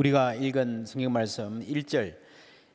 우리가 읽은 성경 말씀 1절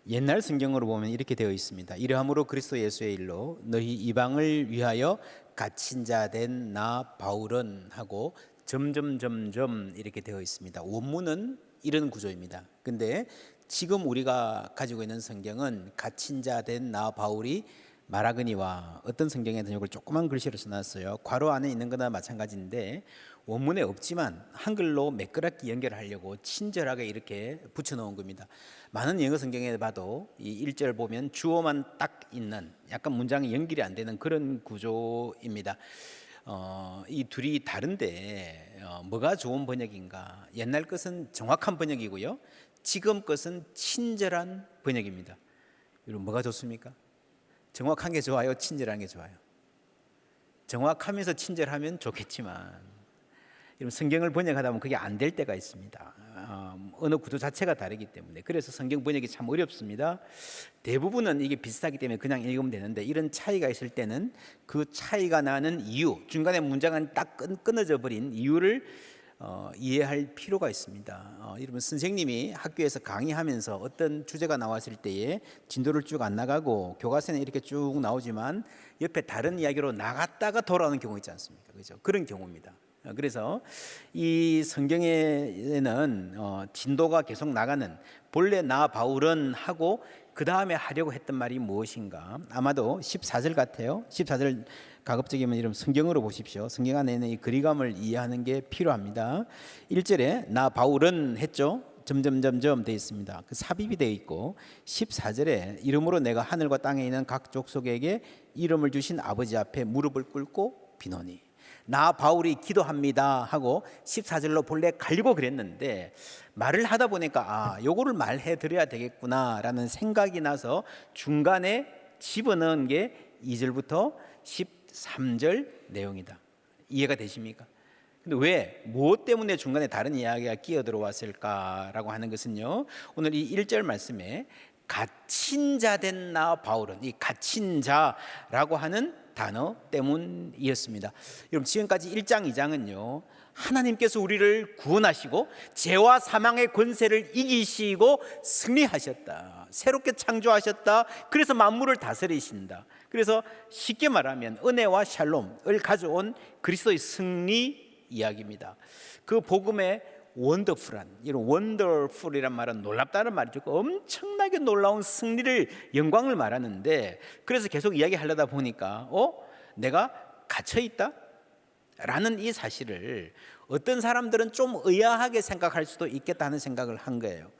옛날 성경으로 보면 이렇게 되어 있습니다. 이러함으로 그리스도 예수의 일로 너희 이방을 위하여 갇힌 자 된 나 바울은 하고 점점점점 이렇게 되어 있습니다. 원문은 이런 구조입니다. 근데 지금 우리가 가지고 있는 성경은 갇힌 자 된 나 바울이 말하거니와 어떤 성경에는 이걸 조그만 글씨로 써놨어요. 괄호 안에 있는 거나 마찬가지인데 원문에 없지만 한글로 매끄럽게 연결하려고 친절하게 이렇게 붙여놓은 겁니다. 많은 영어 성경에 봐도 이 1절 보면 주어만 딱 있는 약간 문장이 연결이 안 되는 그런 구조입니다. 이 둘이 다른데 뭐가 좋은 번역인가? 옛날 것은 정확한 번역이고요. 지금 것은 친절한 번역입니다. 여러분 뭐가 좋습니까? 정확한 게 좋아요? 친절한 게 좋아요? 정확하면서 친절하면 좋겠지만 여러분 성경을 번역하다 보면 그게 안 될 때가 있습니다. 언어 구조 자체가 다르기 때문에. 그래서 성경 번역이 참 어렵습니다. 대부분은 이게 비슷하기 때문에 그냥 읽으면 되는데 이런 차이가 있을 때는 그 차이가 나는 이유, 중간에 문장은 딱 끊어져 버린 이유를 이해할 필요가 있습니다. 여러분 선생님이 학교에서 강의하면서 어떤 주제가 나왔을 때에 진도를 쭉 안 나가고 교과서는 이렇게 쭉 나오지만 옆에 다른 이야기로 나갔다가 돌아오는 경우 있지 않습니까? 그렇죠? 그런 경우입니다. 그래서 이 성경에는 진도가 계속 나가는 본래 나 바울은 하고 그 다음에 하려고 했던 말이 무엇인가? 아마도 14절 같아요. 14절 가급적이면 이런 성경으로 보십시오. 성경 안에 있는 이 거리감을 이해하는 게 필요합니다. 1절에 나 바울은 했죠. 점점점점 되어 있습니다. 그 삽입이 되어 있고 14절에 이름으로 내가 하늘과 땅에 있는 각 족속에게 이름을 주신 아버지 앞에 무릎을 꿇고 비노니 나 바울이 기도합니다 하고 14절로 본래 가려고 그랬는데 말을 하다 보니까 요거를 말해 드려야 되겠구나라는 생각이 나서 중간에 집어넣은 게 2절부터 13절 내용이다. 이해가 되십니까? 근데 왜, 무엇 때문에 중간에 다른 이야기가 끼어 들어왔을까라고 하는 것은요, 오늘 이 1절 말씀에 갇힌 자 된 나 바울은, 이 갇힌 자라고 하는 단어 때문이었습니다. 여러분 지금까지 1장 2장은요 하나님께서 우리를 구원하시고 죄와 사망의 권세를 이기시고 승리하셨다, 새롭게 창조하셨다, 그래서 만물을 다스리신다. 그래서 쉽게 말하면 은혜와 샬롬을 가져온 그리스도의 승리 이야기입니다. 그 복음의 원더풀한, 이런 원더풀이란 말은 놀랍다는 말이죠. 엄청나게 놀라운 승리를, 영광을 말하는데, 그래서 계속 이야기하려다 보니까 내가 갇혀있다? 라는 이 사실을 어떤 사람들은 좀 의아하게 생각할 수도 있겠다 하는 생각을 한 거예요.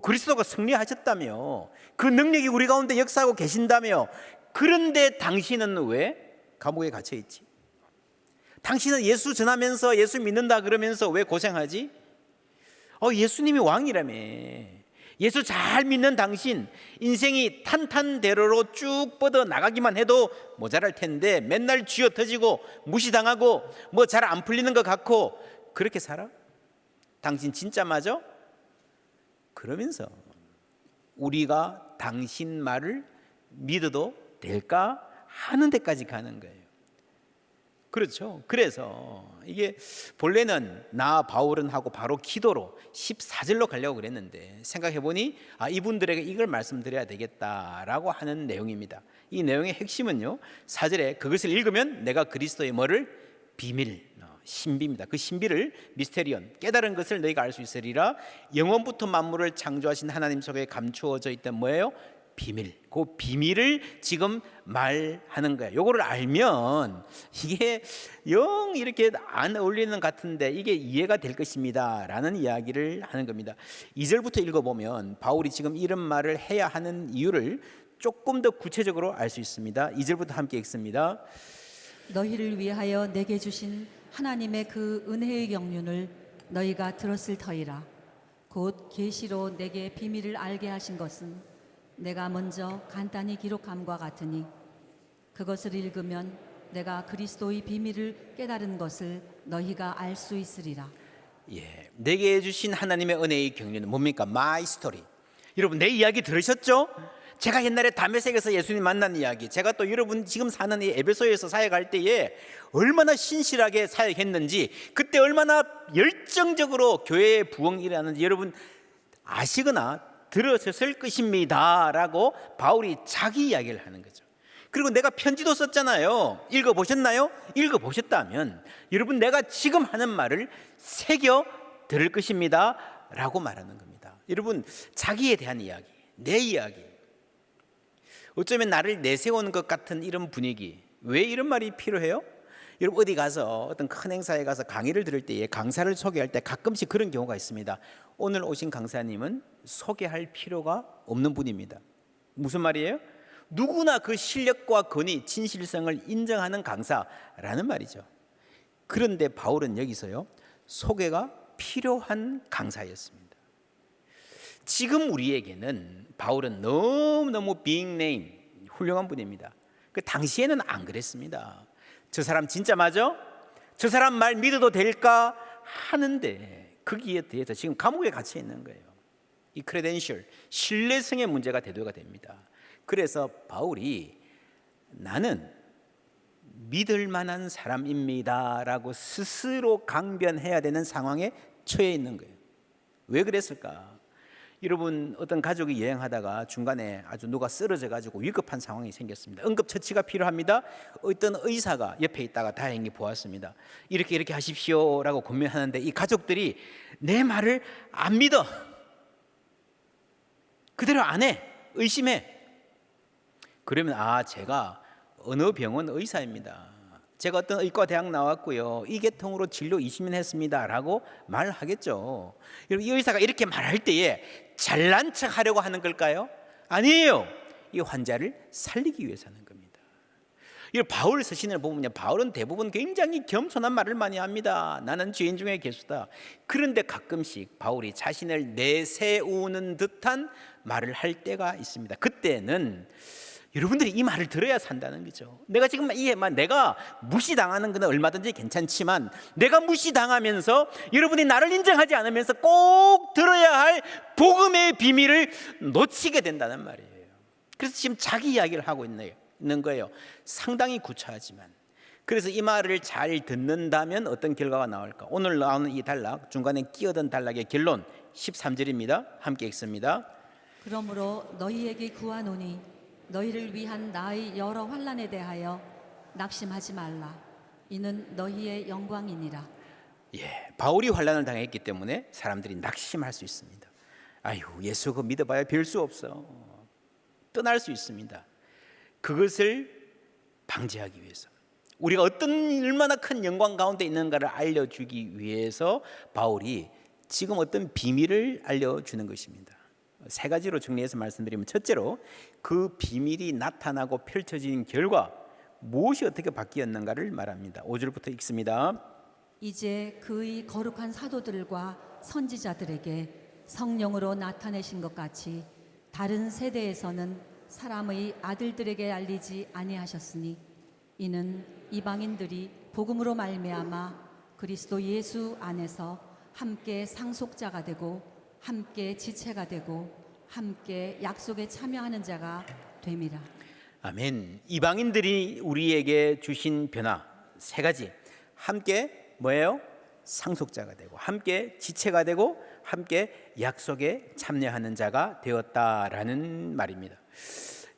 그리스도가 승리하셨다며, 그 능력이 우리 가운데 역사하고 계신다며, 그런데 당신은 왜 감옥에 갇혀있지? 당신은 예수 전하면서 예수 믿는다 그러면서 왜 고생하지? 예수님이 왕이라며. 예수 잘 믿는 당신, 인생이 탄탄대로로 쭉 뻗어 나가기만 해도 모자랄 텐데 맨날 쥐어 터지고 무시당하고 뭐 잘 안 풀리는 것 같고 그렇게 살아? 당신 진짜 맞아? 그러면서 우리가 당신 말을 믿어도 될까 하는 데까지 가는 거예요. 그렇죠. 그래서 이게 본래는 나 바울은 하고 바로 기도로 14절로 가려고 그랬는데 생각해보니 이분들에게 이걸 말씀드려야 되겠다라고 하는 내용입니다. 이 내용의 핵심은요 4절에 그것을 읽으면 내가 그리스도의 뭐를? 비밀, 신비입니다. 그 신비를 미스테리온, 깨달은 것을 너희가 알 수 있으리라. 영원부터 만물을 창조하신 하나님 속에 감추어져 있던 뭐예요? 비밀. 그 비밀을 지금 말하는 거예요. 요거를 알면 이게 영 이렇게 안 어울리는 것 같은데 이게 이해가 될 것입니다 라는 이야기를 하는 겁니다. 2절부터 읽어보면 바울이 지금 이런 말을 해야 하는 이유를 조금 더 구체적으로 알 수 있습니다. 2절부터 함께 읽습니다. 너희를 위하여 내게 주신 하나님의 그 은혜의 경륜을 너희가 들었을 터이라. 곧 계시로 내게 비밀을 알게 하신 것은 내가 먼저 간단히 기록함과 같으니 그것을 읽으면 내가 그리스도의 비밀을 깨달은 것을 너희가 알 수 있으리라. 내게 주신 하나님의 은혜의 경륜은 뭡니까? My story. 여러분 내 이야기 들으셨죠? 제가 옛날에 다메섹에서 예수님 만난 이야기, 제가 또 여러분 지금 사는 이 에베소에서 사역할 때에 얼마나 신실하게 사역했는지, 그때 얼마나 열정적으로 교회의 부흥이 일어나는지 여러분 아시거나 들으셨을 것입니다 라고 바울이 자기 이야기를 하는 거죠. 그리고 내가 편지도 썼잖아요. 읽어보셨나요? 읽어보셨다면 여러분, 내가 지금 하는 말을 새겨 들을 것입니다 라고 말하는 겁니다. 여러분, 자기에 대한 이야기, 내 이야기, 어쩌면 나를 내세우는 것 같은 이런 분위기, 왜 이런 말이 필요해요? 여러분, 어디 가서 어떤 큰 행사에 가서 강의를 들을 때에 강사를 소개할 때 가끔씩 그런 경우가 있습니다. 오늘 오신 강사님은 소개할 필요가 없는 분입니다. 무슨 말이에요? 누구나 그 실력과 권위, 진실성을 인정하는 강사라는 말이죠. 그런데 바울은 여기서요, 소개가 필요한 강사였습니다. 지금 우리에게는 바울은 너무너무 빅네임, 훌륭한 분입니다. 그 당시에는 안 그랬습니다. 저 사람 진짜 맞아? 저 사람 말 믿어도 될까? 하는데 거기에 대해서 지금 감옥에 갇혀 있는 거예요. 이 크레덴셜, 신뢰성의 문제가 대두가 됩니다. 그래서 바울이 나는 믿을 만한 사람입니다 라고 스스로 강변해야 되는 상황에 처해 있는 거예요. 왜 그랬을까? 여러분, 어떤 가족이 여행하다가 중간에 아주 누가 쓰러져 가지고 위급한 상황이 생겼습니다. 응급처치가 필요합니다. 어떤 의사가 옆에 있다가 다행히 보았습니다. 이렇게 하십시오 라고 권면하는데 이 가족들이 내 말을 안 믿어. 그대로 안 해. 의심해. 그러면 제가 어느 병원 의사입니다. 제가 어떤 의과 대학 나왔고요. 이 계통으로 진료 20년 했습니다 라고 말하겠죠. 이 의사가 이렇게 말할 때에 잘난 척 하려고 하는 걸까요? 아니에요. 이 환자를 살리기 위해서 하는 겁니다. 이 바울 서신을 보면요, 바울은 대부분 굉장히 겸손한 말을 많이 합니다. 나는 죄인 중에 괴수다. 그런데 가끔씩 바울이 자신을 내세우는 듯한 말을 할 때가 있습니다. 그때는 여러분들이 이 말을 들어야 산다는 거죠. 내가 지금 내가 무시당하는 건 얼마든지 괜찮지만 내가 무시당하면서 여러분이 나를 인정하지 않으면서 꼭 들어야 할 복음의 비밀을 놓치게 된다는 말이에요. 그래서 지금 자기 이야기를 하고 있는 거예요. 상당히 구차하지만. 그래서 이 말을 잘 듣는다면 어떤 결과가 나올까? 오늘 나오는 이 단락, 중간에 끼어든 단락의 결론 13절입니다. 함께 읽습니다. 그러므로 너희에게 구하노니 너희를 위한 나의 여러 환난에 대하여 낙심하지 말라. 이는 너희의 영광이니라. 바울이 환난을 당했기 때문에 사람들이 낙심할 수 있습니다. 아유, 예수 그거 믿어봐야 별 수 없어. 떠날 수 있습니다. 그것을 방지하기 위해서, 우리가 얼마나 큰 영광 가운데 있는가를 알려주기 위해서 바울이 지금 어떤 비밀을 알려주는 것입니다. 세 가지로 정리해서 말씀드리면, 첫째로 그 비밀이 나타나고 펼쳐진 결과 무엇이 어떻게 바뀌었는가를 말합니다. 5절부터 읽습니다. 이제 그의 거룩한 사도들과 선지자들에게 성령으로 나타내신 것 같이 다른 세대에서는 사람의 아들들에게 알리지 아니하셨으니 이는 이방인들이 복음으로 말미암아 그리스도 예수 안에서 함께 상속자가 되고 함께 지체가 되고 함께 약속에 참여하는 자가 됨이라. 아멘. 이방인들이 우리에게 주신 변화 세 가지, 함께 뭐예요? 상속자가 되고 함께 지체가 되고 함께 약속에 참여하는 자가 되었다라는 말입니다.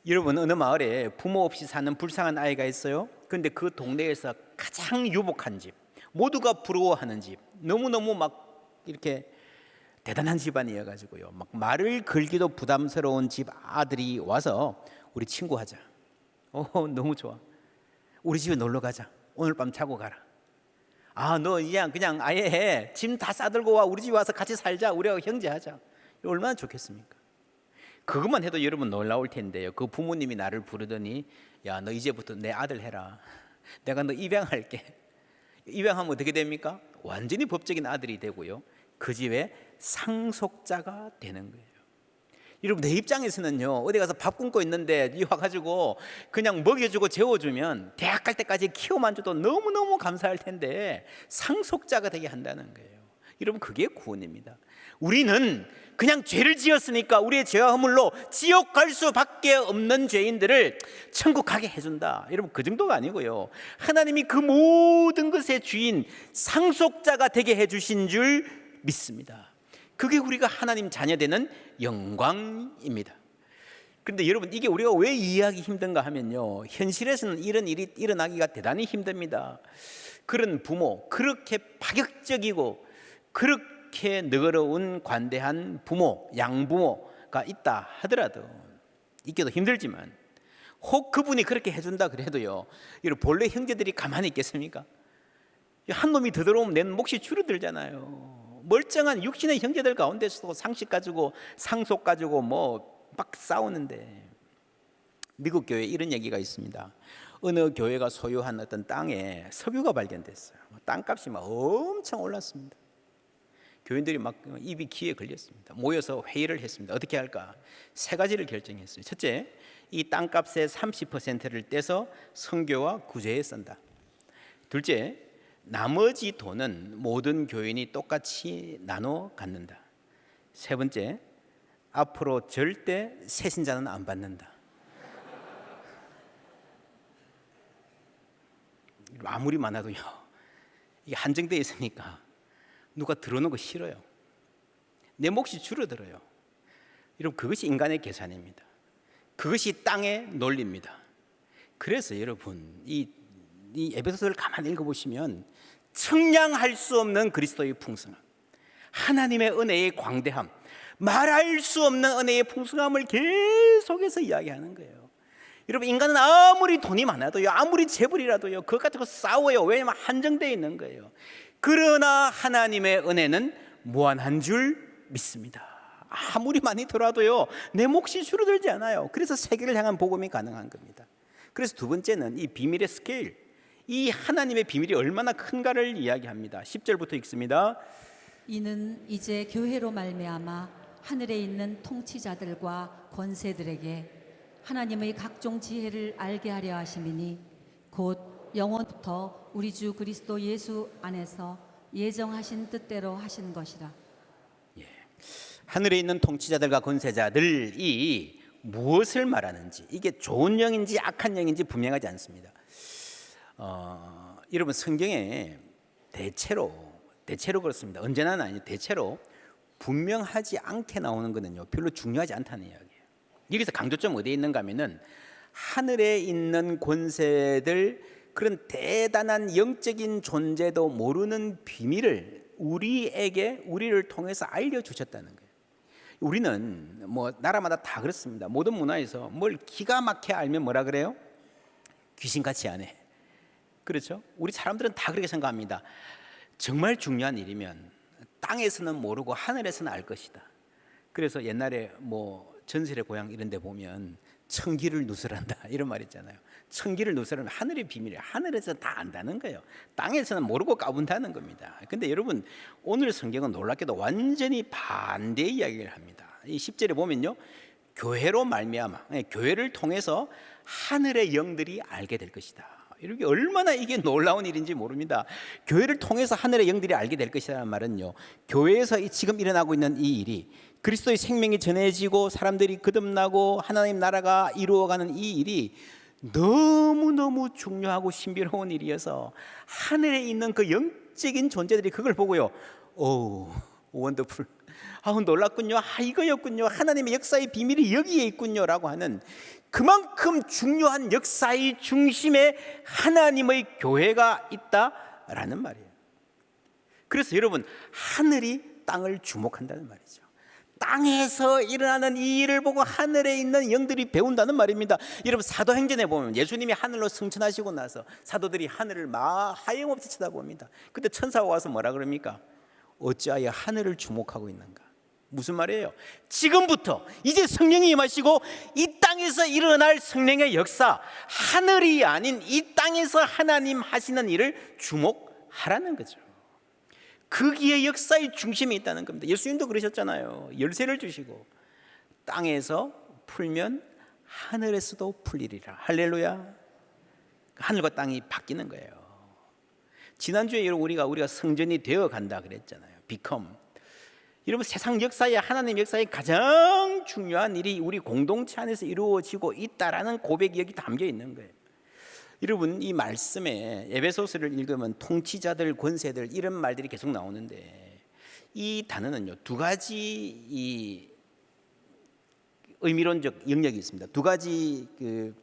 여러분, 어느 마을에 부모 없이 사는 불쌍한 아이가 있어요. 그런데 그 동네에서 가장 유복한 집, 모두가 부러워하는 집, 너무너무 막 이렇게 대단한 집안이어가지고요, 막 말을 걸기도 부담스러운 집 아들이 와서 우리 친구하자. 너무 좋아. 우리 집에 놀러 가자. 오늘 밤 자고 가라. 너 그냥 아예 해. 짐 다 싸들고 와. 우리 집 와서 같이 살자. 우리하고 형제하자. 얼마나 좋겠습니까? 그것만 해도 여러분 놀라울 텐데요. 그 부모님이 나를 부르더니, 야, 너 이제부터 내 아들 해라. 내가 너 입양할게. 입양하면 어떻게 됩니까? 완전히 법적인 아들이 되고요, 그 집에 상속자가 되는 거예요. 여러분, 내 입장에서는요, 어디 가서 밥 굶고 있는데 이 와가지고 그냥 먹여주고 재워주면 대학 갈 때까지 키워만 줘도 너무너무 감사할 텐데 상속자가 되게 한다는 거예요. 여러분, 그게 구원입니다. 우리는 그냥 죄를 지었으니까 우리의 죄와 허물로 지옥 갈 수밖에 없는 죄인들을 천국 가게 해준다. 여러분, 그 정도가 아니고요, 하나님이 그 모든 것의 주인, 상속자가 되게 해주신 줄 믿습니다. 그게 우리가 하나님 자녀되는 영광입니다. 그런데 여러분, 이게 우리가 왜 이해하기 힘든가 하면요, 현실에서는 이런 일이 일어나기가 대단히 힘듭니다. 그런 부모, 그렇게 파격적이고 그렇게 너그러운 관대한 부모, 양부모가 있다 하더라도, 있기도 힘들지만, 혹 그분이 그렇게 해준다 그래도요, 여러분, 본래 형제들이 가만히 있겠습니까? 한 놈이 더 들어오면 내 몫이 줄어들잖아요. 멀쩡한 육신의 형제들 가운데서도 상식 가지고 상속 가지고 뭐 막 싸우는데, 미국 교회에 이런 얘기가 있습니다. 어느 교회가 소유한 어떤 땅에 석유가 발견됐어요. 땅값이 막 엄청 올랐습니다. 교인들이 막 입이 귀에 걸렸습니다. 모여서 회의를 했습니다. 어떻게 할까? 세 가지를 결정했어요. 첫째, 이 땅값의 30%를 떼서 선교와 구제에 쓴다. 둘째, 나머지 돈은 모든 교인이 똑같이 나눠 갖는다. 세 번째, 앞으로 절대 세신자는 안 받는다. 아무리 많아도요, 이게 한정되어 있으니까 누가 들어오는 거 싫어요. 내 몫이 줄어들어요. 여러분, 그것이 인간의 계산입니다. 그것이 땅의 논리입니다. 그래서 여러분, 이 에베소서를 가만히 읽어보시면 청량할 수 없는 그리스도의 풍성함, 하나님의 은혜의 광대함, 말할 수 없는 은혜의 풍성함을 계속해서 이야기하는 거예요. 여러분, 인간은 아무리 돈이 많아도요, 아무리 재벌이라도요, 그것 가지고 싸워요. 왜냐하면 한정되어 있는 거예요. 그러나 하나님의 은혜는 무한한 줄 믿습니다. 아무리 많이 들어와도요, 내 몫이 줄어들지 않아요. 그래서 세계를 향한 복음이 가능한 겁니다. 그래서 두 번째는 이 비밀의 스케일, 이 하나님의 비밀이 얼마나 큰가를 이야기합니다. 10절부터 읽습니다. 이는 이제 교회로 말미암아 하늘에 있는 통치자들과 권세들에게 하나님의 각종 지혜를 알게 하려 하심이니 곧 영원부터 우리 주 그리스도 예수 안에서 예정하신 뜻대로 하신 것이라. 하늘에 있는 통치자들과 권세자들이 무엇을 말하는지, 이게 좋은 영인지 악한 영인지 분명하지 않습니다. 여러분, 성경에 대체로 그렇습니다. 언제나는 아니죠. 대체로 분명하지 않게 나오는 거는요, 별로 중요하지 않다는 이야기예요. 여기서 강조점 어디에 있는가 하면은 하늘에 있는 권세들, 그런 대단한 영적인 존재도 모르는 비밀을 우리를 통해서 알려주셨다는 거예요. 우리는 뭐 나라마다 다 그렇습니다. 모든 문화에서 뭘 기가 막혀 알면 뭐라 그래요? 귀신같이 안 해. 그렇죠? 우리 사람들은 다 그렇게 생각합니다. 정말 중요한 일이면 땅에서는 모르고 하늘에서는 알 것이다. 그래서 옛날에 뭐 전설의 고향 이런 데 보면 청기를 누설한다 이런 말 있잖아요. 청기를 누설하면 하늘의 비밀이에요. 하늘에서 다 안다는 거예요. 땅에서는 모르고 까분다는 겁니다. 근데 여러분, 오늘 성경은 놀랍게도 완전히 반대의 이야기를 합니다. 이 10절에 보면요, 교회로 말미암아, 교회를 통해서 하늘의 영들이 알게 될 것이다. 이렇게 얼마나 이게 놀라운 일인지 모릅니다. 교회를 통해서 하늘의 영들이 알게 될 것이라는 말은요, 교회에서 지금 일어나고 있는 이 일이, 그리스도의 생명이 전해지고 사람들이 거듭나고 하나님 나라가 이루어가는 이 일이 너무너무 중요하고 신비로운 일이어서 하늘에 있는 그 영적인 존재들이 그걸 보고요, 오, 원더풀, 놀랐군요, 이거였군요, 하나님의 역사의 비밀이 여기에 있군요 라고 하는, 그만큼 중요한 역사의 중심에 하나님의 교회가 있다라는 말이에요. 그래서 여러분, 하늘이 땅을 주목한다는 말이죠. 땅에서 일어나는 이 일을 보고 하늘에 있는 영들이 배운다는 말입니다. 여러분, 사도행전에 보면 예수님이 하늘로 승천하시고 나서 사도들이 하늘을 하염없이 쳐다봅니다. 그때 천사가 와서 뭐라 그럽니까? 어찌하여 하늘을 주목하고 있는가? 무슨 말이에요? 지금부터 이제 성령이 임하시고 이 땅에서 일어날 성령의 역사, 하늘이 아닌 이 땅에서 하나님 하시는 일을 주목하라는 거죠. 거기에 역사의 중심이 있다는 겁니다. 예수님도 그러셨잖아요. 열쇠를 주시고 땅에서 풀면 하늘에서도 풀리리라. 할렐루야. 하늘과 땅이 바뀌는 거예요. 지난주에 우리가 성전이 되어 간다 그랬잖아요. become. 여러분, 세상 역사에, 하나님 역사에 가장 중요한 일이 우리 공동체 안에서 이루어지고 있다라는 고백이 여기 담겨 있는 거예요. 여러분, 이 말씀에 에베소서를 읽으면 통치자들, 권세들 이런 말들이 계속 나오는데, 이 단어는요, 두 가지 이 의미론적 영역이 있습니다. 두 가지 그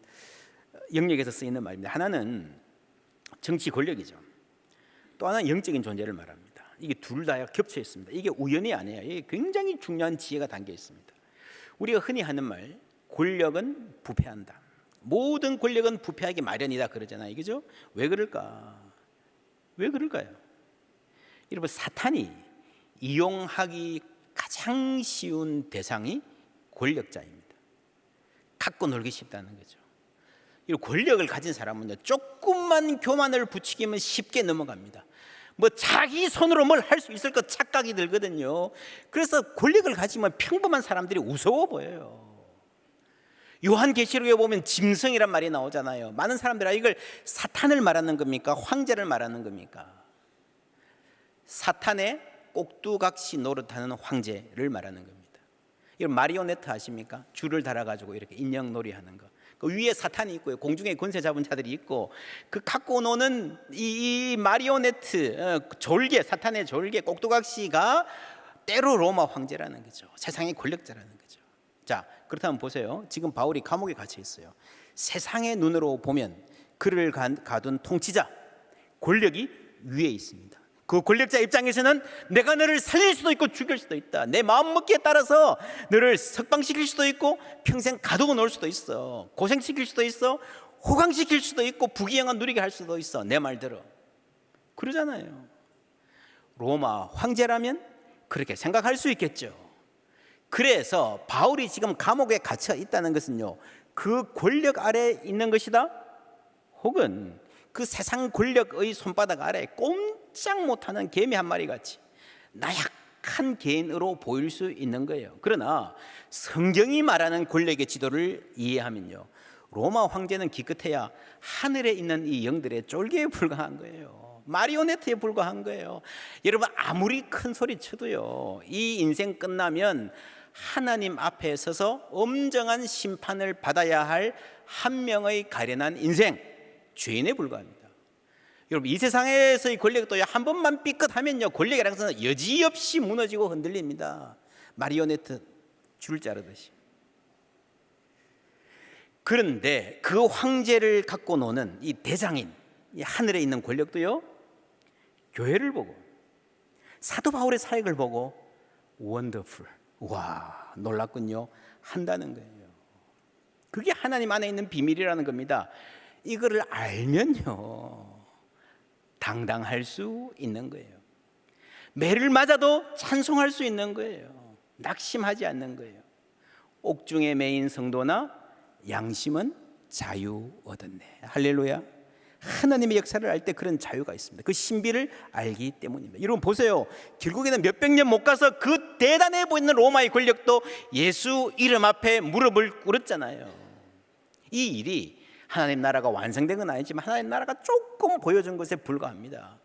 영역에서 쓰이는 말입니다. 하나는 정치 권력이죠. 또 하나는 영적인 존재를 말합니다. 이게 둘 다 겹쳐 있습니다. 이게 우연이 아니에요. 이게 굉장히 중요한 지혜가 담겨 있습니다. 우리가 흔히 하는 말, 권력은 부패한다. 모든 권력은 부패하기 마련이다 그러잖아요. 그죠? 왜 그럴까? 왜 그럴까요? 여러분, 사탄이 이용하기 가장 쉬운 대상이 권력자입니다. 갖고 놀기 쉽다는 거죠. 이 권력을 가진 사람은요, 조금만 교만을 부추기면 쉽게 넘어갑니다. 뭐 자기 손으로 뭘 할 수 있을 것 착각이 들거든요. 그래서 권력을 가지면 평범한 사람들이 우스워 보여요. 요한계시록에 보면 짐승이란 말이 나오잖아요. 많은 사람들이 이걸 사탄을 말하는 겁니까? 황제를 말하는 겁니까? 사탄의 꼭두각시 노릇하는 황제를 말하는 겁니다. 이런 마리오네트 아십니까? 줄을 달아가지고 이렇게 인형 놀이하는 거. 그 위에 사탄이 있고요, 공중에 권세 잡은 자들이 있고, 그 갖고 노는 이 마리오네트 졸개, 사탄의 졸개 꼭두각시가 때로 로마 황제라는 거죠. 세상의 권력자라는 거죠. 자, 그렇다면 보세요. 지금 바울이 감옥에 갇혀 있어요. 세상의 눈으로 보면 그를 가둔 통치자, 권력이 위에 있습니다. 그 권력자 입장에서는 내가 너를 살릴 수도 있고 죽일 수도 있다. 내 마음먹기에 따라서 너를 석방시킬 수도 있고 평생 가두고 놓을 수도 있어. 고생시킬 수도 있어. 호강시킬 수도 있고 부귀영화 누리게 할 수도 있어. 내 말대로. 그러잖아요. 로마 황제라면 그렇게 생각할 수 있겠죠. 그래서 바울이 지금 감옥에 갇혀 있다는 것은요, 그 권력 아래 있는 것이다, 혹은 그 세상 권력의 손바닥 아래 꼼짝 못하는 개미 한 마리 같이 나약한 개인으로 보일 수 있는 거예요. 그러나 성경이 말하는 권력의 지도를 이해하면요, 로마 황제는 기껏해야 하늘에 있는 이 영들의 쫄개에 불과한 거예요. 마리오네트에 불과한 거예요. 여러분, 아무리 큰 소리 쳐도요, 이 인생 끝나면 하나님 앞에 서서 엄정한 심판을 받아야 할 한 명의 가련한 인생, 죄인에 불과합니다. 여러분, 이 세상에서의 권력도 한 번만 삐끗하면요, 권력이라는 것은 여지없이 무너지고 흔들립니다. 마리오네트 줄 자르듯이. 그런데 그 황제를 갖고 노는 이 대장인, 이 하늘에 있는 권력도요, 교회를 보고 사도 바울의 사역을 보고 원더풀, 와, 놀랍군요 한다는 거예요. 그게 하나님 안에 있는 비밀이라는 겁니다. 이거를 알면요, 당당할 수 있는 거예요. 매를 맞아도 찬송할 수 있는 거예요. 낙심하지 않는 거예요. 옥중에 매인 성도나 양심은 자유 얻었네. 할렐루야. 하나님의 역사를 알 때 그런 자유가 있습니다. 그 신비를 알기 때문입니다. 여러분 보세요. 결국에는 몇백 년 못 가서 그 대단해 보이는 로마의 권력도 예수 이름 앞에 무릎을 꿇었잖아요. 이 일이 하나님 나라가 완성된 건 아니지만 하나님 나라가 조금 보여준 것에 불과합니다.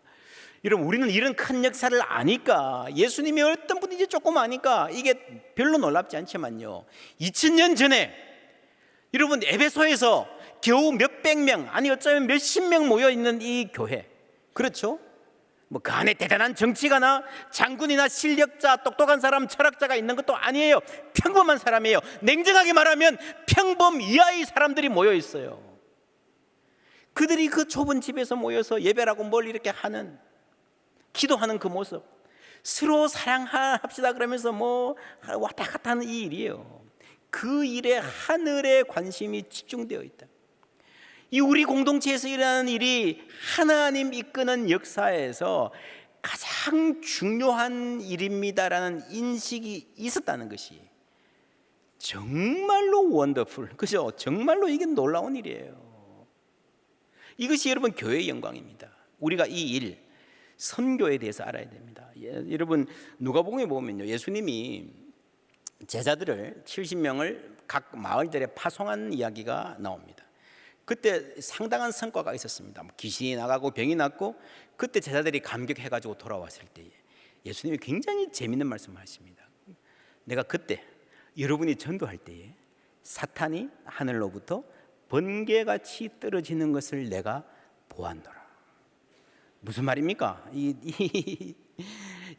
여러분, 우리는 이런 큰 역사를 아니까, 예수님이 어떤 분인지 조금 아니까 이게 별로 놀랍지 않지만요, 2000년 전에 여러분 에베소에서 겨우 몇백 명, 아니 어쩌면 몇십 명 모여 있는 이 교회, 그렇죠? 뭐 그 안에 대단한 정치가나 장군이나 실력자, 똑똑한 사람, 철학자가 있는 것도 아니에요. 평범한 사람이에요. 냉정하게 말하면 평범 이하의 사람들이 모여 있어요. 그들이 그 좁은 집에서 모여서 예배라고 뭘 이렇게 하는, 기도하는 그 모습, 서로 사랑합시다 그러면서 뭐 왔다 갔다 하는 이 일이에요. 그 일에 하늘의 관심이 집중되어 있다. 이 우리 공동체에서 일어나는 일이 하나님 이끄는 역사에서 가장 중요한 일입니다라는 인식이 있었다는 것이 정말로 원더풀, 그죠? 정말로 이게 놀라운 일이에요. 이것이 여러분 교회의 영광입니다. 우리가 이 일, 선교에 대해서 알아야 됩니다. 여러분 누가복음에 보면요, 예수님이 제자들을 70명을 각 마을들에 파송한 이야기가 나옵니다. 그때 상당한 성과가 있었습니다. 귀신이 나가고 병이 낫고, 그때 제자들이 감격해가지고 돌아왔을 때에 예수님이 굉장히 재밌는 말씀을 하십니다. 내가 그때 여러분이 전도할 때에 사탄이 하늘로부터 번개같이 떨어지는 것을 내가 보았노라. 무슨 말입니까?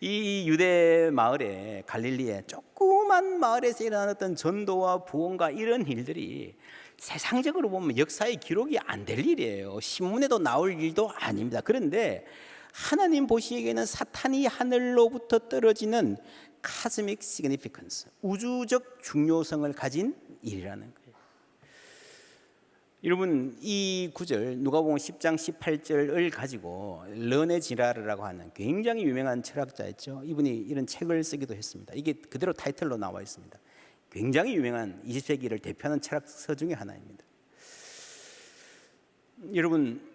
이 유대 마을에, 갈릴리에 조그만 마을에서 일어난 어떤 전도와 부흥과 이런 일들이 세상적으로 보면 역사의 기록이 안 될 일이에요. 신문에도 나올 일도 아닙니다. 그런데 하나님 보시기에는 사탄이 하늘로부터 떨어지는 카스믹 시그니피컨스, 우주적 중요성을 가진 일이라는 거예요. 여러분, 이 구절 누가복음 10장 18절을 가지고 르네 지라르라고 하는 굉장히 유명한 철학자였죠. 이분이 이런 책을 쓰기도 했습니다. 이게 그대로 타이틀로 나와 있습니다. 굉장히 유명한 20세기를 대표하는 철학서 중에 하나입니다. 여러분,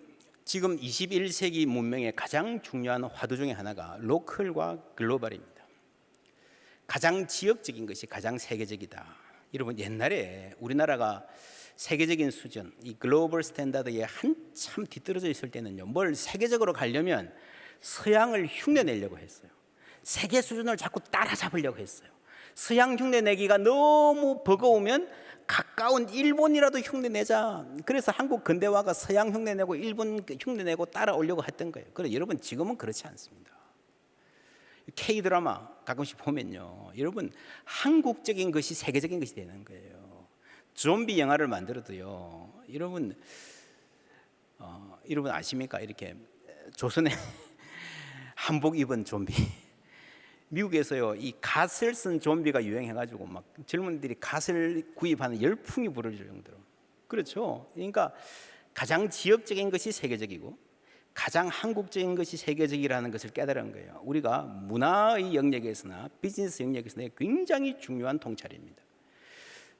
지금 21세기 문명의 가장 중요한 화두 중에 하나가 로컬과 글로벌입니다. 가장 지역적인 것이 가장 세계적이다. 여러분, 옛날에 우리나라가 세계적인 수준, 이 글로벌 스탠다드에 한참 뒤떨어져 있을 때는요, 뭘 세계적으로 가려면 서양을 흉내내려고 했어요. 세계 수준을 자꾸 따라잡으려고 했어요. 서양 흉내내기가 너무 버거우면 가까운 일본이라도 흉내내자. 그래서 한국 근대화가 서양 흉내내고 일본 흉내내고 따라오려고 했던 거예요. 그런데 여러분, 지금은 그렇지 않습니다. K-드라마 가끔씩 보면요, 여러분, 한국적인 것이 세계적인 것이 되는 거예요. 좀비 영화를 만들어도요, 여러분 아십니까? 이렇게 조선에 한복 입은 좀비, 미국에서요, 이 갓을 쓴 좀비가 유행해가지고 막 젊은이들이 갓을 구입하는 열풍이 불어질 정도로. 그렇죠. 그러니까 가장 지역적인 것이 세계적이고 가장 한국적인 것이 세계적이라는 것을 깨달은 거예요. 우리가 문화의 영역에서나 비즈니스 영역에서나 굉장히 중요한 통찰입니다.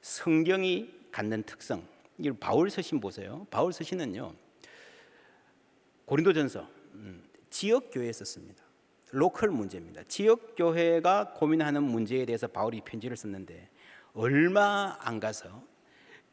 성경이 갖는 특성, 이 바울 서신 보세요. 바울 서신은요, 고린도전서 지역 교회에 썼습니다. 로컬 문제입니다. 지역 교회가 고민하는 문제에 대해서 바울이 편지를 썼는데 얼마 안 가서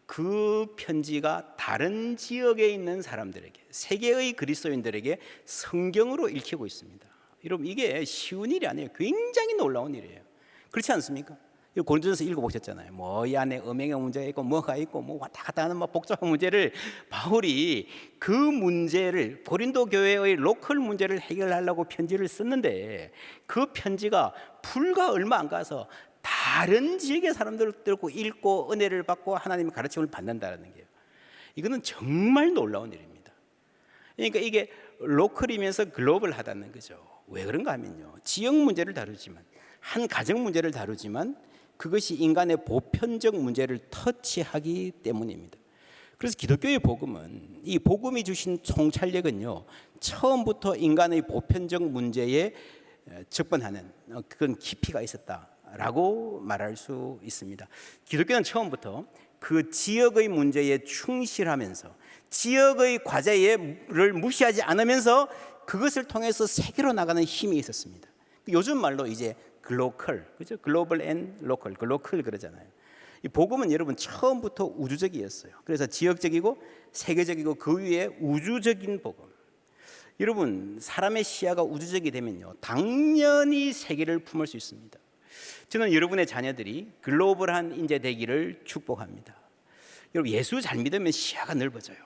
그 편지가 다른 지역에 있는 사람들에게, 세계의 그리스도인들에게 성경으로 읽히고 있습니다. 여러분, 이게 쉬운 일이 아니에요. 굉장히 놀라운 일이에요. 그렇지 않습니까? 고린도전서 읽어보셨잖아요. 뭐 이 안에 음행의 문제가 있고 뭐가 있고 뭐 왔다 갔다 하는 뭐 복잡한 문제를 바울이 그 문제를, 고린도 교회의 로컬 문제를 해결하려고 편지를 썼는데 그 편지가 불과 얼마 안 가서 다른 지역의 사람들을 들고 읽고 은혜를 받고 하나님의 가르침을 받는다는 게요, 이거는 정말 놀라운 일입니다. 그러니까 이게 로컬이면서 글로벌하다는 거죠. 왜 그런가 하면요, 지역 문제를 다루지만, 한 가정 문제를 다루지만 그것이 인간의 보편적 문제를 터치하기 때문입니다. 그래서 기독교의 복음은, 이 복음이 주신 통찰력은요, 처음부터 인간의 보편적 문제에 접근하는 그런 깊이가 있었다라고 말할 수 있습니다. 기독교는 처음부터 그 지역의 문제에 충실하면서 지역의 과제를 무시하지 않으면서 그것을 통해서 세계로 나가는 힘이 있었습니다. 요즘 말로 이제 글로컬, 그죠? 글로벌 앤 로컬, 글로컬 그러잖아요. 이 복음은 여러분 처음부터 우주적이었어요. 그래서 지역적이고 세계적이고 그 위에 우주적인 복음. 여러분, 사람의 시야가 우주적이 되면요, 당연히 세계를 품을 수 있습니다. 저는 여러분의 자녀들이 글로벌한 인재 되기를 축복합니다. 여러분, 예수 잘 믿으면 시야가 넓어져요.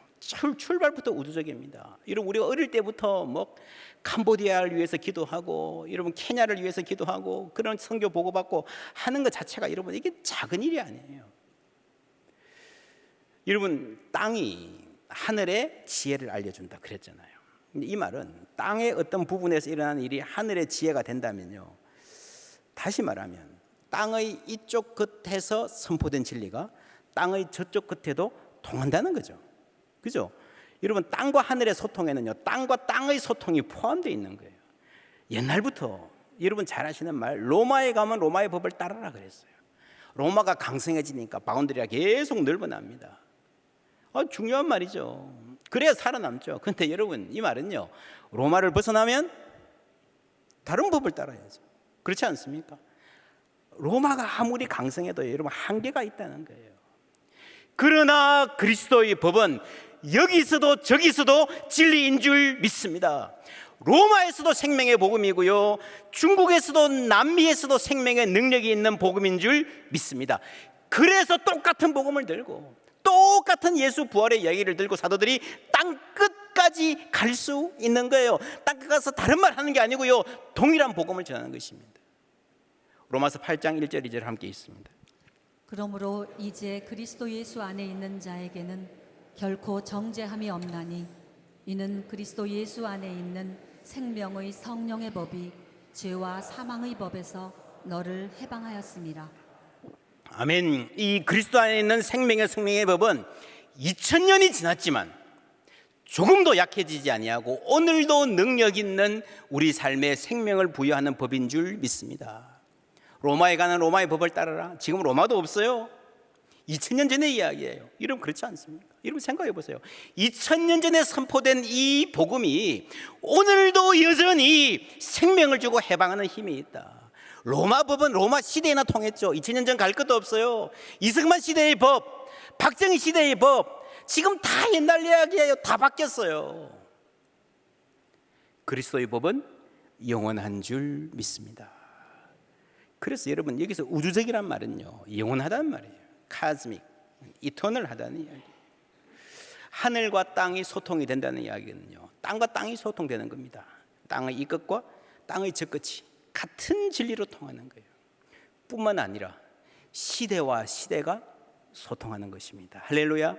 출발부터 우주적입니다. 여러분, 우리가 어릴 때부터 뭐 캄보디아를 위해서 기도하고, 여러분 케냐를 위해서 기도하고, 그런 선교 보고받고 하는 것 자체가, 여러분, 이게 작은 일이 아니에요. 여러분, 땅이 하늘의 지혜를 알려준다 그랬잖아요. 근데 이 말은 땅의 어떤 부분에서 일어나는 일이 하늘의 지혜가 된다면요, 다시 말하면 땅의 이쪽 끝에서 선포된 진리가 땅의 저쪽 끝에도 통한다는 거죠. 그죠? 여러분, 땅과 하늘의 소통에는요, 땅과 땅의 소통이 포함되어 있는 거예요. 옛날부터 여러분 잘 아시는 말, 로마에 가면 로마의 법을 따르라 그랬어요. 로마가 강성해지니까 바운더리가 계속 늘어납니다. 중요한 말이죠. 그래야 살아남죠. 그런데 여러분, 이 말은요, 로마를 벗어나면 다른 법을 따라야죠. 그렇지 않습니까? 로마가 아무리 강성해도 여러분 한계가 있다는 거예요. 그러나 그리스도의 법은 여기서도 저기서도 진리인 줄 믿습니다. 로마에서도 생명의 복음이고요, 중국에서도 남미에서도 생명의 능력이 있는 복음인 줄 믿습니다. 그래서 똑같은 복음을 들고 똑같은 예수 부활의 이야기를 들고 사도들이 땅 끝까지 땅끝까지 갈 수 있는 거예요. 땅끝 가서 다른 말 하는 게 아니고요, 동일한 복음을 전하는 것입니다. 로마서 8장 1절 2절 함께 있습니다. 그러므로 이제 그리스도 예수 안에 있는 자에게는 결코 정죄함이 없나니 이는 그리스도 예수 안에 있는 생명의 성령의 법이 죄와 사망의 법에서 너를 해방하였습니다. 아멘. 이 그리스도 안에 있는 생명의 성령의 법은 2000년이 지났지만 조금도 약해지지 아니하고 오늘도 능력 있는 우리 삶에 생명을 부여하는 법인 줄 믿습니다. 로마에 가는 로마의 법을 따르라. 지금 로마도 없어요. 2000년 전의 이야기예요. 여러분 그렇지 않습니까? 여러분 생각해 보세요. 2000년 전에 선포된 이 복음이 오늘도 여전히 생명을 주고 해방하는 힘이 있다. 로마 법은 로마 시대에나 통했죠. 2000년 전 갈 것도 없어요. 이승만 시대의 법, 박정희 시대의 법, 지금 다 옛날 이야기예요. 다 바뀌었어요. 그리스도의 법은 영원한 줄 믿습니다. 그래서 여러분 여기서 우주적이란 말은요, 영원하다는 말이에요. 카즈믹, 이터널하다는 이야기. 하늘과 땅이 소통이 된다는 이야기는요, 땅과 땅이 소통되는 겁니다. 땅의 이 끝과 땅의 저 끝이 같은 진리로 통하는 거예요. 뿐만 아니라 시대와 시대가 소통하는 것입니다. 할렐루야.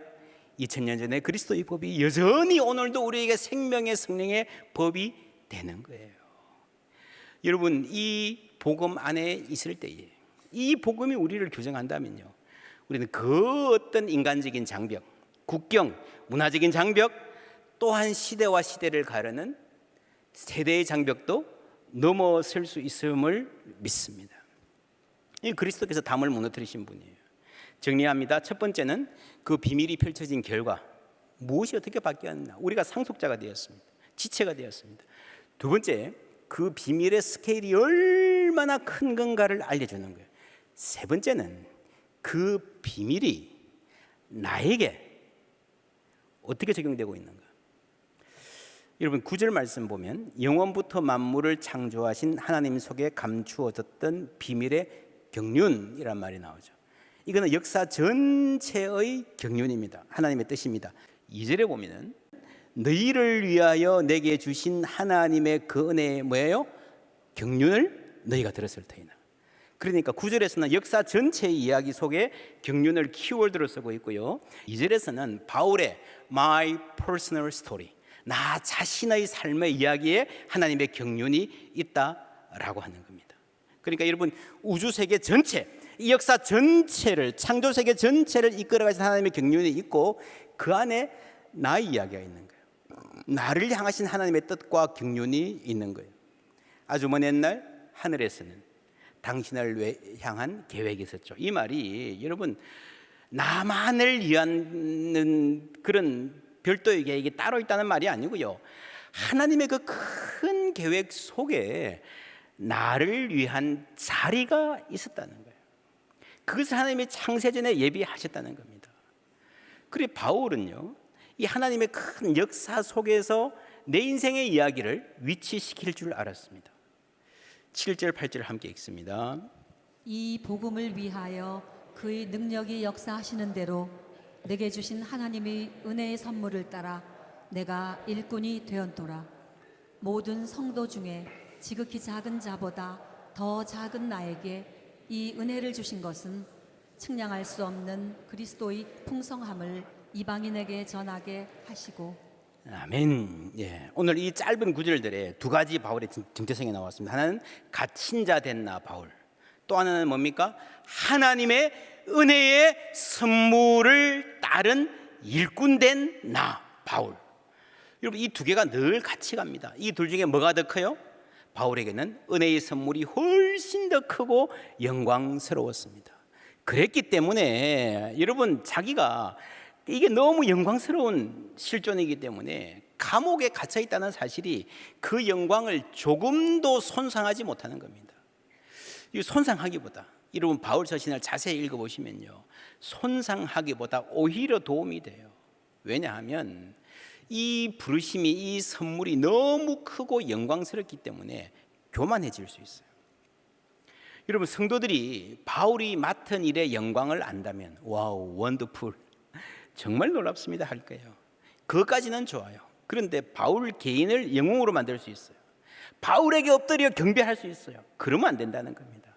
2000년 전에 그리스도의 법이 여전히 오늘도 우리에게 생명의 성령의 법이 되는 거예요. 여러분 이 복음 안에 있을 때에 이 복음이 우리를 규정한다면요, 우리는 그 어떤 인간적인 장벽, 국경, 문화적인 장벽, 또한 시대와 시대를 가르는 세대의 장벽도 넘어설 수 있음을 믿습니다. 이 그리스도께서 담을 무너뜨리신 분이에요. 정리합니다. 첫 번째는 그 비밀이 펼쳐진 결과 무엇이 어떻게 바뀌었나, 우리가 상속자가 되었습니다. 지체가 되었습니다. 두 번째, 그 비밀의 스케일이 얼마나 큰 건가를 알려주는 거예요. 세 번째는 그 비밀이 나에게 어떻게 적용되고 있는가. 여러분 9절 말씀 보면 영원부터 만물을 창조하신 하나님 속에 감추어졌던 비밀의 경륜이란 말이 나오죠. 이거는 역사 전체의 경륜입니다. 하나님의 뜻입니다. 2절에 보면은 너희를 위하여 내게 주신 하나님의 그 은혜의 뭐예요? 경륜을 너희가 들었을 터이나. 그러니까 9절에서는 역사 전체의 이야기 속에 경륜을 키워드로 쓰고 있고요, 2절에서는 바울의 My personal story, 나 자신의 삶의 이야기에 하나님의 경륜이 있다라고 하는 겁니다. 그러니까 여러분 우주세계 전체, 이 역사 전체를, 창조세계 전체를 이끌어가신 하나님의 경륜이 있고 그 안에 나의 이야기가 있는 거예요. 나를 향하신 하나님의 뜻과 경륜이 있는 거예요. 아주 먼 옛날 하늘에서는 당신을 향한 계획이 있었죠. 이 말이 여러분 나만을 위한 그런 별도의 계획이 따로 있다는 말이 아니고요, 하나님의 그 큰 계획 속에 나를 위한 자리가 있었다는 거예요. 그것을 하나님이 창세전에 예비하셨다는 겁니다. 그리고 바울은요, 이 하나님의 큰 역사 속에서 내 인생의 이야기를 위치시킬 줄 알았습니다. 7절 8절 함께 읽습니다. 이 복음을 위하여 그의 능력이 역사하시는 대로 내게 주신 하나님의 은혜의 선물을 따라 내가 일꾼이 되었노라. 모든 성도 중에 지극히 작은 자보다 더 작은 나에게 이 은혜를 주신 것은 측량할 수 없는 그리스도의 풍성함을 이방인에게 전하게 하시고. 아멘. 예, 오늘 이 짧은 구절들에 두 가지 바울의 정체성이 나왔습니다. 하나는 갇힌 자 된 나 바울, 또 하나는 뭡니까? 하나님의 은혜의 선물을 따른 일꾼 된 나 바울. 여러분 이 두 개가 늘 같이 갑니다. 이 둘 중에 뭐가 더 커요? 바울에게는 은혜의 선물이 훨씬 더 크고 영광스러웠습니다. 그랬기 때문에 여러분 자기가 이게 너무 영광스러운 실존이기 때문에 감옥에 갇혀 있다는 사실이 그 영광을 조금도 손상하지 못하는 겁니다. 이 손상하기보다, 여러분 바울 서신을 자세히 읽어보시면요, 손상하기보다 오히려 도움이 돼요. 왜냐하면 이 부르심이, 이 선물이 너무 크고 영광스럽기 때문에 교만해질 수 있어요. 여러분 성도들이 바울이 맡은 일의 영광을 안다면 와우, 원더풀, 정말 놀랍습니다 할 거예요. 그것까지는 좋아요. 그런데 바울 개인을 영웅으로 만들 수 있어요. 바울에게 엎드려 경배할 수 있어요. 그러면 안 된다는 겁니다.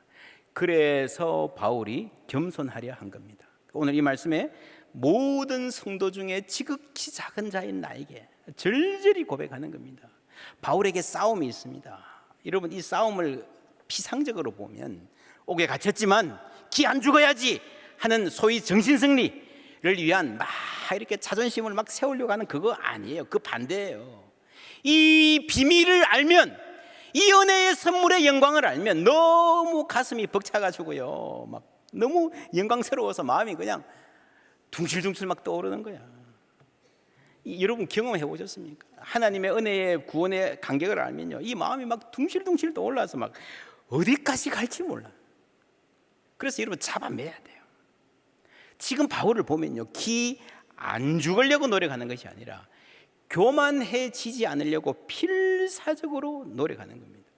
그래서 바울이 겸손하려 한 겁니다. 오늘 이 말씀에 모든 성도 중에 지극히 작은 자인 나에게 절절히 고백하는 겁니다. 바울에게 싸움이 있습니다. 여러분, 이 싸움을 피상적으로 보면 옥에 갇혔지만 기 안 죽어야지 하는 소위 정신승리를 위한 막 이렇게 자존심을 막 세우려고 하는 그거 아니에요. 그 반대예요. 이 비밀을 알면, 이 은혜의 선물의 영광을 알면 너무 가슴이 벅차가지고요, 막 너무 영광스러워서 마음이 그냥 둥실둥실 막 떠오르는 거야. 여러분 경험해 보셨습니까? 하나님의 은혜의 구원의 간격을 알면요, 이 마음이 막 둥실둥실 떠올라서 막 어디까지 갈지 몰라. 그래서 여러분 잡아매야 돼요. 지금 바울을 보면요, 기 안 죽으려고 노력하는 것이 아니라 교만해지지 않으려고 필사적으로 노력하는 겁니다.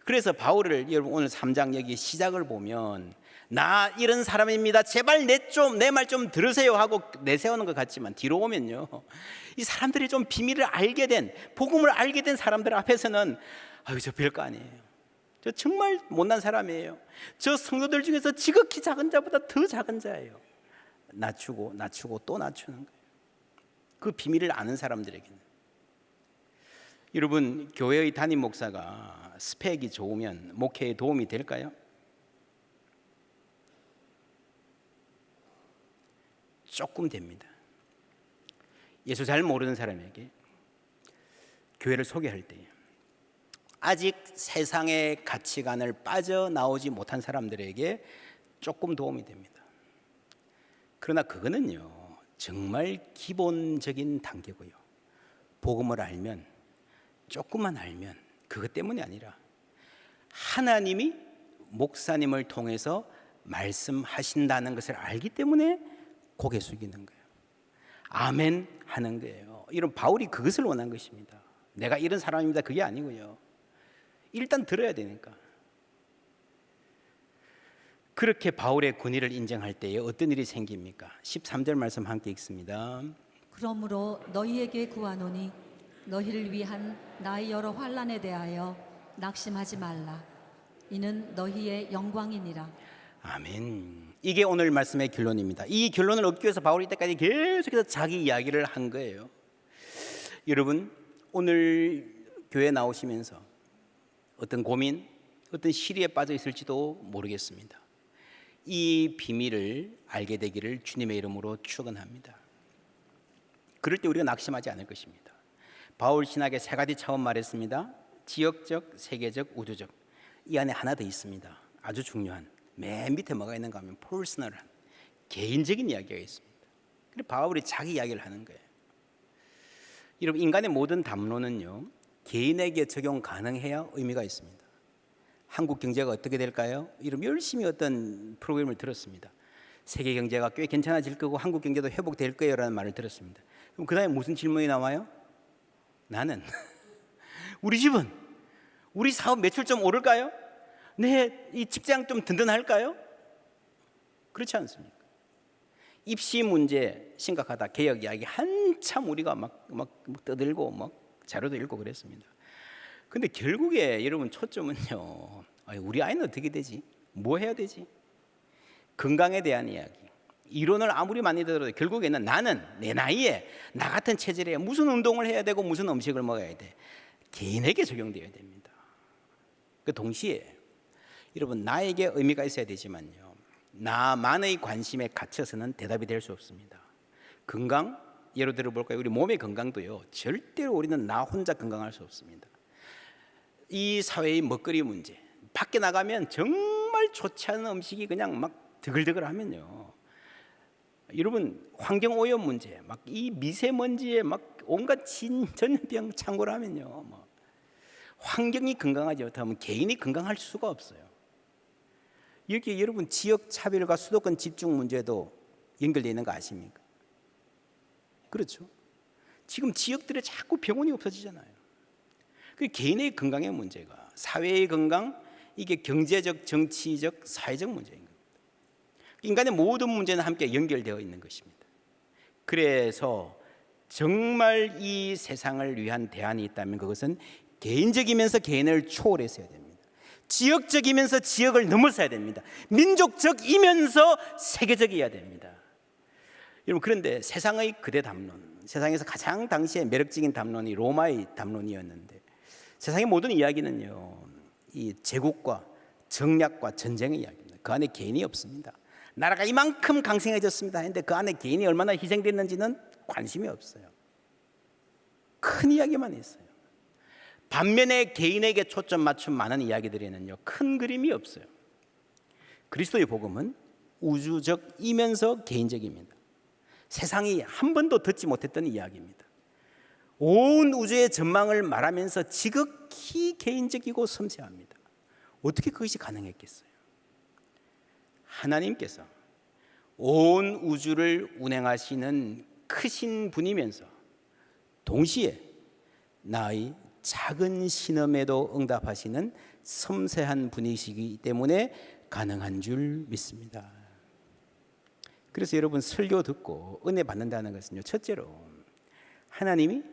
그래서 바울을 여러분 오늘 3장 여기 시작을 보면 나 이런 사람입니다, 제발 내 말 좀 들으세요 하고 내세우는 것 같지만 뒤로 오면요, 이 사람들이 좀 비밀을 알게 된, 복음을 알게 된 사람들 앞에서는 아유 저 별거 아니에요, 저 정말 못난 사람이에요, 저 성도들 중에서 지극히 작은 자보다 더 작은 자예요, 낮추고 또 낮추는 거예요. 그 비밀을 아는 사람들에게는. 여러분, 교회의 담임 목사가 스펙이 좋으면 목회에 도움이 될까요? 조금 됩니다. 예수 잘 모르는 사람에게 교회를 소개할 때 아직 세상의 가치관을 빠져나오지 못한 사람들에게 조금 도움이 됩니다. 그러나 그거는요, 정말 기본적인 단계고요, 복음을 알면, 조금만 알면 그것 때문이 아니라 하나님이 목사님을 통해서 말씀하신다는 것을 알기 때문에 고개 숙이는 거예요. 아멘 하는 거예요. 이런 바울이 그것을 원한 것입니다. 내가 이런 사람입니다, 그게 아니고요, 일단 들어야 되니까. 그렇게 바울의 권위를 인정할 때에 어떤 일이 생깁니까? 13절 말씀 함께 읽습니다. 그러므로 너희에게 구하노니 너희를 위한 나의 여러 환난에 대하여 낙심하지 말라. 이는 너희의 영광이니라. 아멘. 이게 오늘 말씀의 결론입니다. 이 결론을 얻기 위해서 바울이 이때까지 계속해서 자기 이야기를 한 거예요. 여러분, 오늘 교회 나오시면서 어떤 고민, 어떤 시리에 빠져 있을지도 모르겠습니다. 이 비밀을 알게 되기를 주님의 이름으로 축원합니다. 그럴 때 우리가 낙심하지 않을 것입니다. 바울 신학의 세 가지 차원 말했습니다. 지역적, 세계적, 우주적. 이 안에 하나 더 있습니다. 아주 중요한, 맨 밑에 뭐가 있는가 하면 퍼스널한, 개인적인 이야기가 있습니다. 그래서 바울이 자기 이야기를 하는 거예요. 여러분, 인간의 모든 담론은요, 개인에게 적용 가능해야 의미가 있습니다. 한국 경제가 어떻게 될까요? 이런 열심히 어떤 프로그램을 들었습니다. 세계 경제가 꽤 괜찮아질 거고 한국 경제도 회복될 거예요라는 말을 들었습니다. 그럼 그 다음에 무슨 질문이 나와요? 나는 우리 집은, 우리 사업 매출 좀 오를까요? 내 이 직장 좀 든든할까요? 그렇지 않습니까? 입시 문제 심각하다, 개혁 이야기 한참 우리가 막 떠들고 막 자료도 읽고 그랬습니다. 근데 결국에 여러분 초점은요, 우리 아이는 어떻게 되지? 뭐 해야 되지? 건강에 대한 이야기. 이론을 아무리 많이 들어도 결국에는 나는 내 나이에 나 같은 체질에 무슨 운동을 해야 되고 무슨 음식을 먹어야 돼. 개인에게 적용되어야 됩니다. 그 동시에 여러분, 나에게 의미가 있어야 되지만요, 나만의 관심에 갇혀서는 대답이 될 수 없습니다. 건강, 예로 들어볼까요? 우리 몸의 건강도요, 절대로 우리는 나 혼자 건강할 수 없습니다. 이 사회의 먹거리 문제, 밖에 나가면 정말 좋지 않은 음식이 그냥 막 드글드글하면요, 여러분 환경오염 문제, 막 이 미세먼지에 막 온갖 전염병 창궐 하면요, 환경이 건강하지 못하면 개인이 건강할 수가 없어요. 여기 여러분 지역 차별과 수도권 집중 문제도 연결되어 있는 거 아십니까? 그렇죠? 지금 지역들에 자꾸 병원이 없어지잖아요. 그 개인의 건강의 문제가, 사회의 건강, 이게 경제적, 정치적, 사회적 문제인 겁니다. 인간의 모든 문제는 함께 연결되어 있는 것입니다. 그래서 정말 이 세상을 위한 대안이 있다면 그것은 개인적이면서 개인을 초월해서야 됩니다. 지역적이면서 지역을 넘어서야 됩니다. 민족적이면서 세계적이어야 됩니다. 여러분, 그런데 세상의 그대 담론, 세상에서 가장 당시에 매력적인 담론이 로마의 담론이었는데, 세상의 모든 이야기는요, 이 제국과 정략과 전쟁의 이야기입니다. 그 안에 개인이 없습니다. 나라가 이만큼 강성해졌습니다 했는데 그 안에 개인이 얼마나 희생됐는지는 관심이 없어요. 큰 이야기만 있어요. 반면에 개인에게 초점 맞춘 많은 이야기들에는요, 큰 그림이 없어요. 그리스도의 복음은 우주적이면서 개인적입니다. 세상이 한 번도 듣지 못했던 이야기입니다. 온 우주의 전망을 말하면서 지극히 개인적이고 섬세합니다. 어떻게 그것이 가능했겠어요? 하나님께서 온 우주를 운행하시는 크신 분이면서 동시에 나의 작은 신음에도 응답하시는 섬세한 분이시기 때문에 가능한 줄 믿습니다. 그래서 여러분, 설교 듣고 은혜 받는다는 것은요, 첫째로 하나님이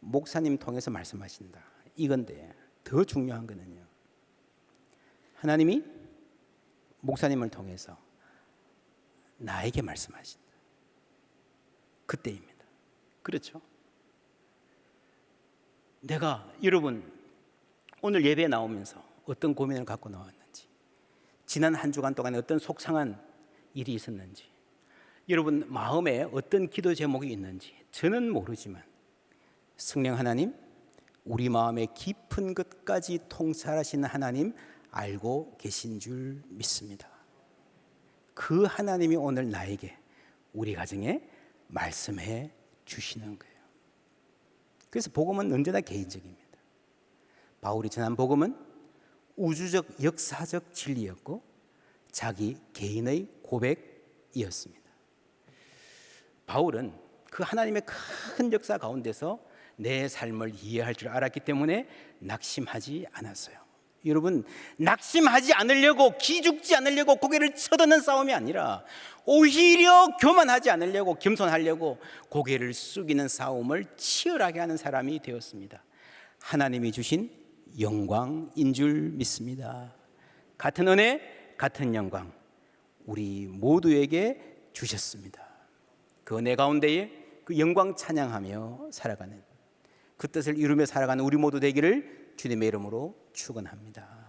목사님 통해서 말씀하신다, 이건데, 더 중요한 거는요, 하나님이 목사님을 통해서 나에게 말씀하신다, 그때입니다. 그렇죠? 내가, 여러분, 오늘 예배에 나오면서 어떤 고민을 갖고 나왔는지, 지난 한 주간 동안에 어떤 속상한 일이 있었는지, 여러분 마음에 어떤 기도 제목이 있는지 저는 모르지만 성령 하나님, 우리 마음의 깊은 것까지 통찰하시는 하나님 알고 계신 줄 믿습니다. 그 하나님이 오늘 나에게, 우리 가정에 말씀해 주시는 거예요. 그래서 복음은 언제나 개인적입니다. 바울이 전한 복음은 우주적 역사적 진리였고 자기 개인의 고백이었습니다. 바울은 그 하나님의 큰 역사 가운데서 내 삶을 이해할 줄 알았기 때문에 낙심하지 않았어요. 여러분, 낙심하지 않으려고, 기죽지 않으려고 고개를 쳐드는 싸움이 아니라 오히려 교만하지 않으려고, 겸손하려고 고개를 숙이는 싸움을 치열하게 하는 사람이 되었습니다. 하나님이 주신 영광인 줄 믿습니다. 같은 은혜, 같은 영광 우리 모두에게 주셨습니다. 그 은혜 가운데에 그 영광 찬양하며 살아가는, 그 뜻을 이루며 살아가는 우리 모두 되기를 주님의 이름으로 축원합니다.